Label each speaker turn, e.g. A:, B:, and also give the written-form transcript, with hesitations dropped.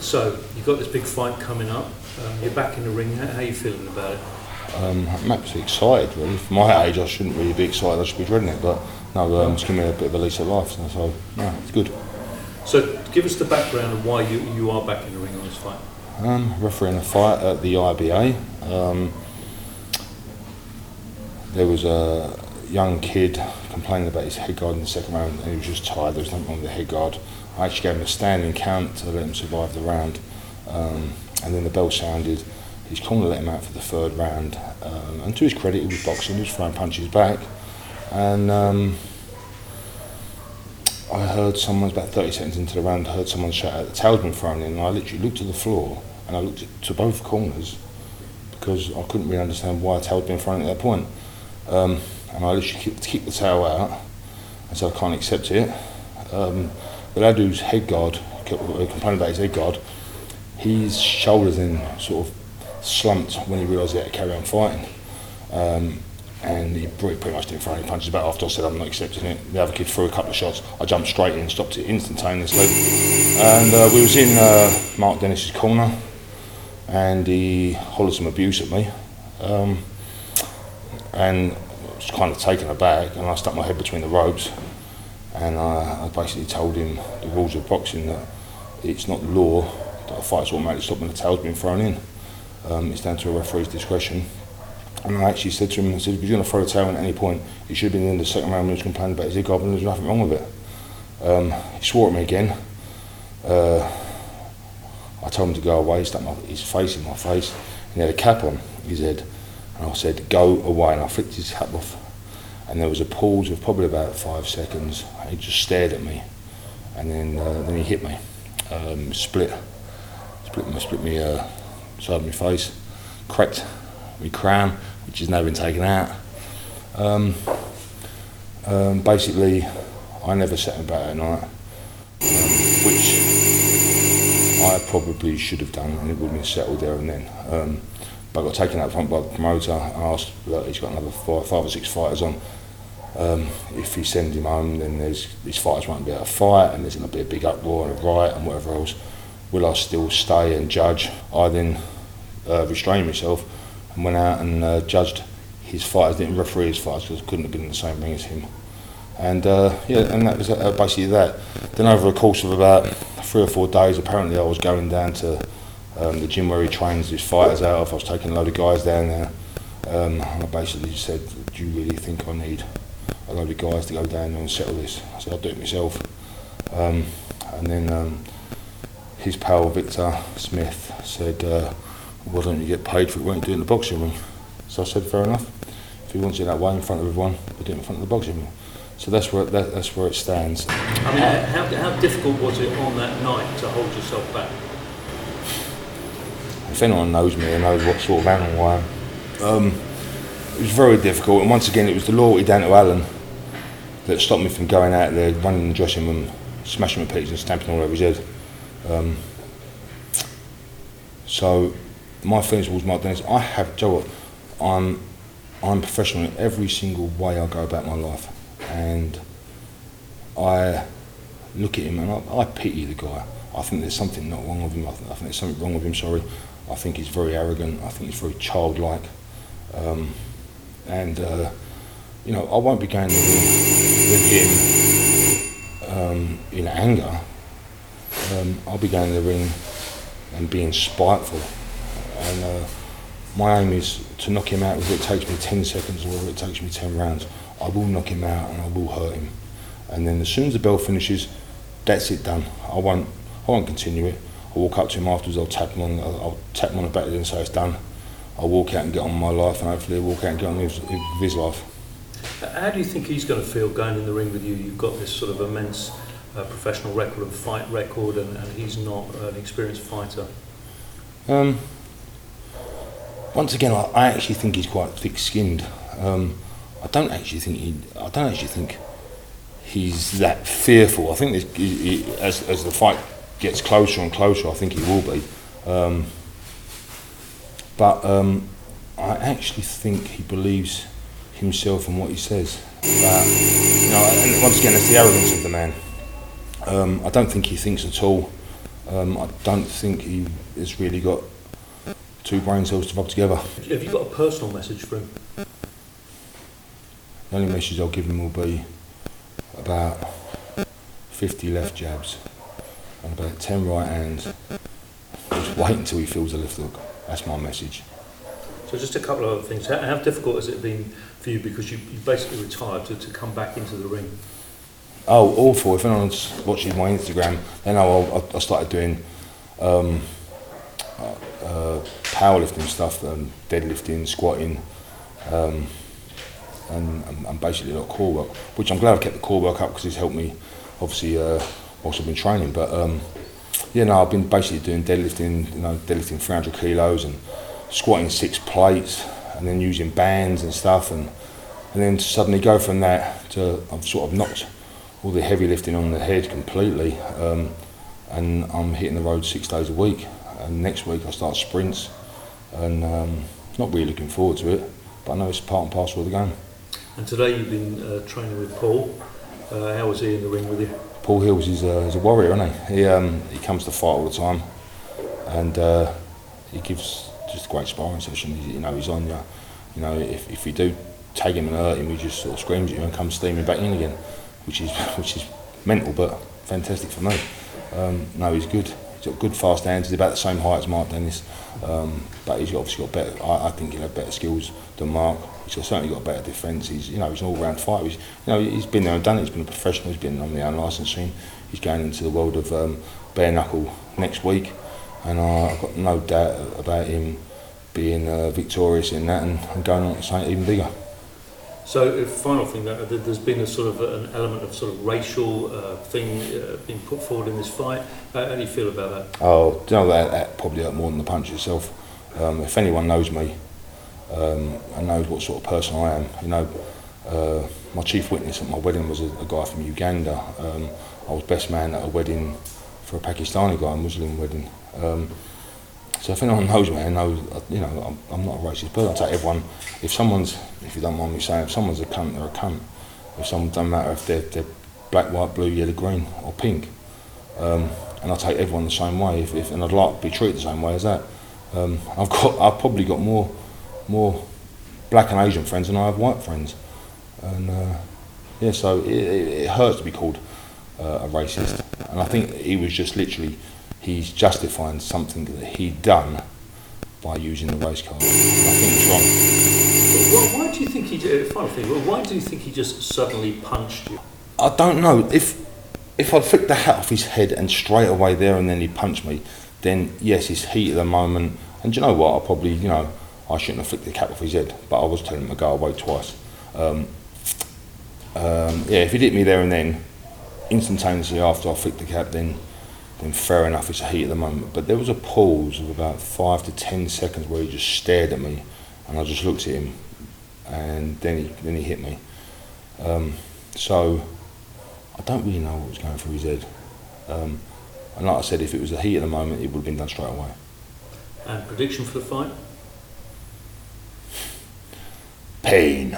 A: So, you've got this big fight coming up, you're back in the ring, how are you feeling about it?
B: I'm absolutely excited, really. For my age, I shouldn't really be excited, I should be dreading it, but no, it's giving me a bit of a lease of life, so no, it's good.
A: So, give us the background of why you are back in the ring on this fight.
B: Refereeing a fight at the IBA. There was a young kid complaining about his head guard in the second round, and he was just tired, there was nothing wrong with the head guard. I actually gave him a standing count to let him survive the round, and then the bell sounded. His corner let him out for the third round, and to his credit, he was boxing, he was throwing punches back, and I heard someone, about 30 seconds into the round, I heard someone shout out, the tail's been thrown in, and I literally looked to the floor, and I looked to both corners, because I couldn't really understand why a tail had been thrown at that point. And I literally kicked the tail out, and said I can't accept it. The lad whose head guard, complaining about his head guard, his shoulders then sort of slumped when he realised he had to carry on fighting. And he pretty much didn't throw any punches back after I said I'm not accepting it. The other kid threw a couple of shots, I jumped straight in, stopped it instantaneously. And we was in Marc Dennis's corner, and he hollered some abuse at me. And I was kind of taken aback, and I stuck my head between the ropes, and I basically told him the rules of boxing, that it's not law that a fight's automatically stopped when the tail's been thrown in. It's down to a referee's discretion. And I actually said to him, I said, if he's going to throw a tail in at any point, it should have been in the second round when he was complaining about his head guard, and there's nothing wrong with it. He swore at me again. I told him to go away, he stuck his face in my face, and he had a cap on his head. And I said, go away, and I flicked his cap off. And there was a pause of probably about 5 seconds. He just stared at me, and then he hit me. Split me side of my face, cracked my crown, which has now been taken out. Basically, I never set him about at night, which I probably should have done, and it would have been settled there and then. But I got taken out front by the promoter. I asked, look, he's got another 5 or 6 fighters on. If he sends him home, then these fighters won't be able to fight, and there's going to be a big uproar and a riot and whatever else. Will I still stay and judge? I then restrained myself and went out and judged his fighters, didn't referee his fighters because I couldn't have been in the same ring as him. And and that was basically that. Then over a course of about 3 or 4 days, apparently I was going down to the gym where he trains his fighters out of. I was taking a load of guys down there, and I basically said, do you really think I need a load of guys to go down there and settle this? I said, I'll do it myself. And then his pal Victor Smith said, why don't you get paid for it? Why don't you do it in the boxing ring? So I said, fair enough. If he wants it that way in front of everyone, we'll do it in front of the boxing ring. So that's where it stands.
A: I mean, how difficult was it on that night to hold yourself back?
B: If anyone knows me and knows what sort of animal I am, it was very difficult. And once again, it was the loyalty down to Alan that stopped me from going out there, running in the dressing room, smashing my peaks and stamping all over his head. So my feelings towards Marc Dennis, I'm professional in every single way I go about my life, and I look at him and I pity the guy. I think there's something not wrong with him. I think there's something wrong with him. Sorry. I think he's very arrogant. I think he's very childlike, and you know, I won't be going with him in anger. I'll be going to the ring and being spiteful, and my aim is to knock him out, whether it takes me 10 seconds or whether it takes me 10 rounds. I will knock him out and I will hurt him, and then as soon as the bell finishes, that's it, done. I won't continue it. I'll walk up to him afterwards, I'll tap him on the back and say it's done. I'll walk out and get on with my life, and hopefully he'll walk out and get on with his life.
A: How do you think he's going to feel going in the ring with you? You've got this sort of immense professional record and fight record, and he's not an experienced fighter.
B: Once again, I actually think he's quite thick-skinned. I don't actually think he's that fearful. I think as the fight gets closer and closer, I think he will be. But I actually think he believes himself and what he says. You know, and once again, it's the arrogance of the man. I don't think he thinks at all. I don't think he has really got two brain cells to rub together.
A: Have you got a personal message for him?
B: The only message I'll give him will be about 50 left jabs and about 10 right hands. Just wait until he feels the left hook. That's my message.
A: So just a couple of other things. How difficult has it been for you, because you basically retired, to come back into the ring?
B: Oh, awful. If anyone's watching my Instagram, they know I started doing powerlifting stuff, deadlifting, squatting, and basically a lot of core work, which I'm glad I've kept the core work up because it's helped me, obviously, whilst I've been training. But yeah, no, I've been basically doing deadlifting, deadlifting 300 kilos and squatting 6 plates, and then using bands and stuff, and then to suddenly go from that to, I've sort of knocked all the heavy lifting on the head completely, and I'm hitting the road 6 days a week. And next week I start sprints, and not really looking forward to it, but I know it's part and parcel of the game.
A: And today you've been training with Paul. How was he in the ring with you?
B: Paul Hills is a warrior, isn't he? He comes to fight all the time, and he gives just a great sparring session. He's on you. If you do tag him and hurt him, he just sort of screams at you and comes steaming back in again, which is mental, but fantastic for me. No, he's good. He's got good fast hands. He's about the same height as Marc Dennis, but he's obviously got better. I think he'll have better skills than Marc. He's certainly got better defence. He's an all-round fighter. He's been there and done it. He's been a professional. He's been on the unlicensing. He's going into the world of bare knuckle next week, and I've got no doubt about him being victorious in that and going on to something even bigger.
A: So, final thing, there's been a sort of an element of sort of racial thing being put forward in this fight. How do you feel about that?
B: Oh, that probably hurt more than the punch itself. If anyone knows me and knows what sort of person I am, my chief witness at my wedding was a guy from Uganda. I was best man at a wedding for a Pakistani guy, a Muslim wedding. So if anyone knows me, they know, I'm not a racist person. I take everyone, if you don't mind me saying, if someone's a cunt, they're a cunt. If someone, don't matter if they're black, white, blue, yellow, green or pink. And I take everyone the same way, and I'd like to be treated the same way as that. I've probably got more black and Asian friends than I have white friends. And yeah, so it hurts to be called a racist. And I think he was just literally, he's justifying something that he'd done by using the race card. I think it's wrong.
A: Why do you think he did? Final thing. Why do you think he just suddenly punched you?
B: I don't know. If I'd flicked the hat off his head and straight away there and then he punched me, then yes, it's heat at the moment. And do you know what? I probably, I shouldn't have flicked the cap off his head, but I was telling him to go away twice. Yeah, if he hit me there and then, instantaneously after I flicked the cap, then fair enough, it's a heat at the moment. But there was a pause of about 5 to 10 seconds where he just stared at me, and I just looked at him, and then he hit me. So I don't really know what was going through his head. And like I said, if it was a heat at the moment, it would have been done straight away.
A: And prediction for the fight?
B: Pain.